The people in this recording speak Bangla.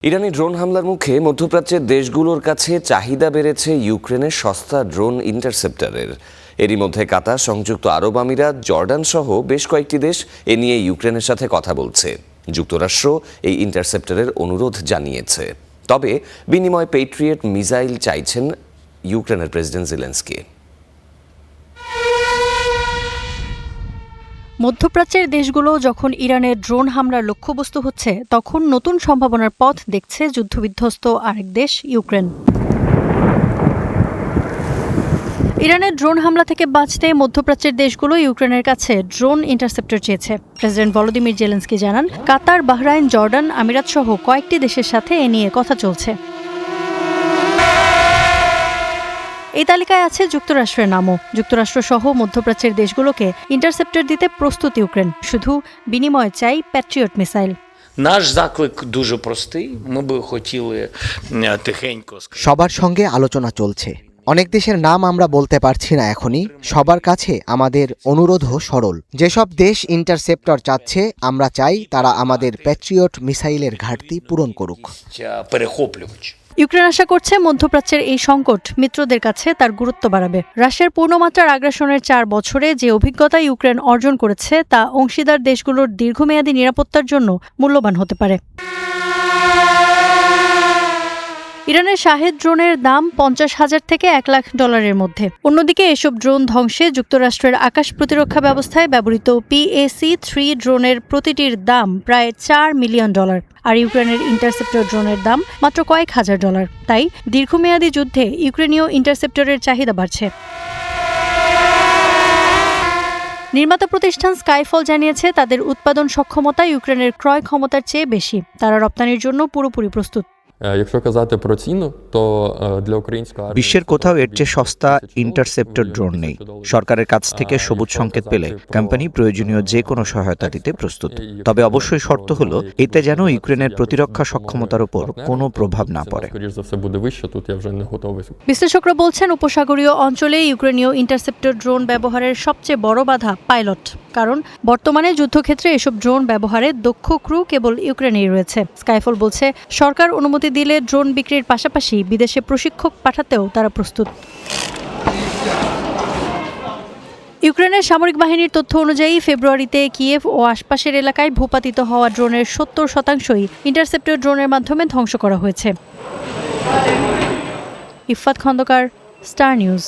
ইরানি ড্রোন হামলার মুখে মধ্যপ্রাচ্যের দেশগুলোর কাছে চাহিদা বেড়েছে ইউক্রেনের সস্তা ড্রোন ইন্টারসেপ্টরের। এরই মধ্যে কাতার, সংযুক্ত আরব আমিরাত, জর্ডান সহ বেশ কয়েকটি দেশ এ নিয়ে ইউক্রেনের সাথে কথা বলছে। যুক্তরাষ্ট্র এই ইন্টারসেপ্টরের অনুরোধ জানিয়েছে। তবে বিনিময়ে পেট্রিয়ট মিসাইল চাইছেন ইউক্রেনের প্রেসিডেন্ট জেলেনস্কি। মধ্যপ্রাচ্যের দেশগুলো যখন ইরানের ড্রোন হামলার লক্ষ্যবস্তু হচ্ছে, তখন নতুন সম্ভাবনার পথ দেখছে যুদ্ধবিধ্বস্ত আরেক দেশ ইউক্রেন। ইরানের ড্রোন হামলা থেকে বাঁচতে মধ্যপ্রাচ্যের দেশগুলো ইউক্রেনের কাছে ড্রোন ইন্টারসেপ্টর চেয়েছে। প্রেসিডেন্ট ভলোদিমির জেলেনস্কি জানান, কাতার, বাহরাইন, জর্ডান, আমিরাত সহ কয়েকটি দেশের সাথে এ নিয়ে কথা চলছে। এই তালিকায় আছে যুক্তরাষ্ট্রের নামও। যুক্তরাষ্ট্র সহ মধ্যপ্রাচ্যের দেশগুলোকে ইন্টারসেপ্টর দিতে প্রস্তুত ইউক্রেন, শুধু বিনিময়ে চাই প্যাট্রিয়ট মিসাইল। Наш заклик дуже простий. Ми би хотіли тихенько সবার সঙ্গে আলোচনা চলছে। অনেক দেশের নাম আমরা বলতে পারছি না এখনই। সবার কাছে আমাদের অনুরোধও সরল। যেসব দেশ ইন্টারসেপ্টর চাচ্ছে, আমরা চাই তারা আমাদের প্যাট্রিয়ট মিসাইলের ঘাটতি পূরণ করুক। перехоплювач. ইউক্রেন আশা করছে মধ্যপ্রাচ্যের এই সংকট মিত্রদের কাছে তার গুরুত্ব বাড়াবে। রাশিয়ার পূর্ণমাত্রার আগ্রাসনের 4 বছরে যে অভিজ্ঞতা ইউক্রেন অর্জন করেছে, তা অংশীদার দেশগুলোর দীর্ঘমেয়াদী নিরাপত্তার জন্য মূল্যবান হতে পারে। ইরানের শাহেদ ড্রোনের দাম $50,000 থেকে $1 লাখ মধ্যে। অন্যদিকে এসব ড্রোন ধ্বংসে যুক্তরাষ্ট্রের আকাশ প্রতিরক্ষা ব্যবস্থায় ব্যবহৃত PAC-3 ড্রোনের প্রতিটির দাম প্রায় $4 মিলিয়ন। আর ইউক্রেনের ইন্টারসেপ্টর ড্রোনের দাম মাত্র কয়েক $1,000। তাই দীর্ঘমেয়াদী যুদ্ধে ইউক্রেনীয় ইন্টারসেপ্টরের চাহিদা বাড়ছে। নির্মাতা প্রতিষ্ঠান স্কাইফল জানিয়েছে, তাদের উৎপাদন সক্ষমতা ইউক্রেনের ক্রয় ক্ষমতার চেয়ে বেশি। তারা রপ্তানির জন্য পুরোপুরি প্রস্তুত। বিশ্বের কোথাও এর চেয়ে সস্তা ইন্টারসেপ্টর ড্রোন নেই। সরকারের কাছ থেকে সবুজ সংকেত পেলে কোম্পানি প্রয়োজনীয় যে কোনো সহায়তা দিতে প্রস্তুত। তবে অবশ্যই শর্ত হলো, এতে যেন ইউক্রেনের প্রতিরক্ষা সক্ষমতার উপর কোনো প্রভাব না পড়ে। বিশ্লেষকরা বলছেন, উপসাগরীয় অঞ্চলে ইউক্রেনীয় ইন্টারসেপ্টর ড্রোন ব্যবহারের সবচেয়ে বড় বাধা পাইলট। কারণ বর্তমানে যুদ্ধক্ষেত্রে এসব ড্রোন ব্যবহারে দক্ষ ক্রু কেবল ইউক্রেনেই রয়েছে। স্কাইফল বলছে, সরকার অনুমতি দিলে ড্রোন বিক্রির পাশাপাশি বিদেশে প্রশিক্ষক পাঠাতেও তারা প্রস্তুত। ইউক্রেনের সামরিক বাহিনীর তথ্য অনুযায়ী ফেব্রুয়ারিতে কিয়েভ ও আশপাশের এলাকায় ভূপাতিত হওয়া ড্রোনের 70% ইন্টারসেপ্টর ড্রোনের মাধ্যমে ধ্বংস করা হয়েছে। Iffat Khandakar, Star news.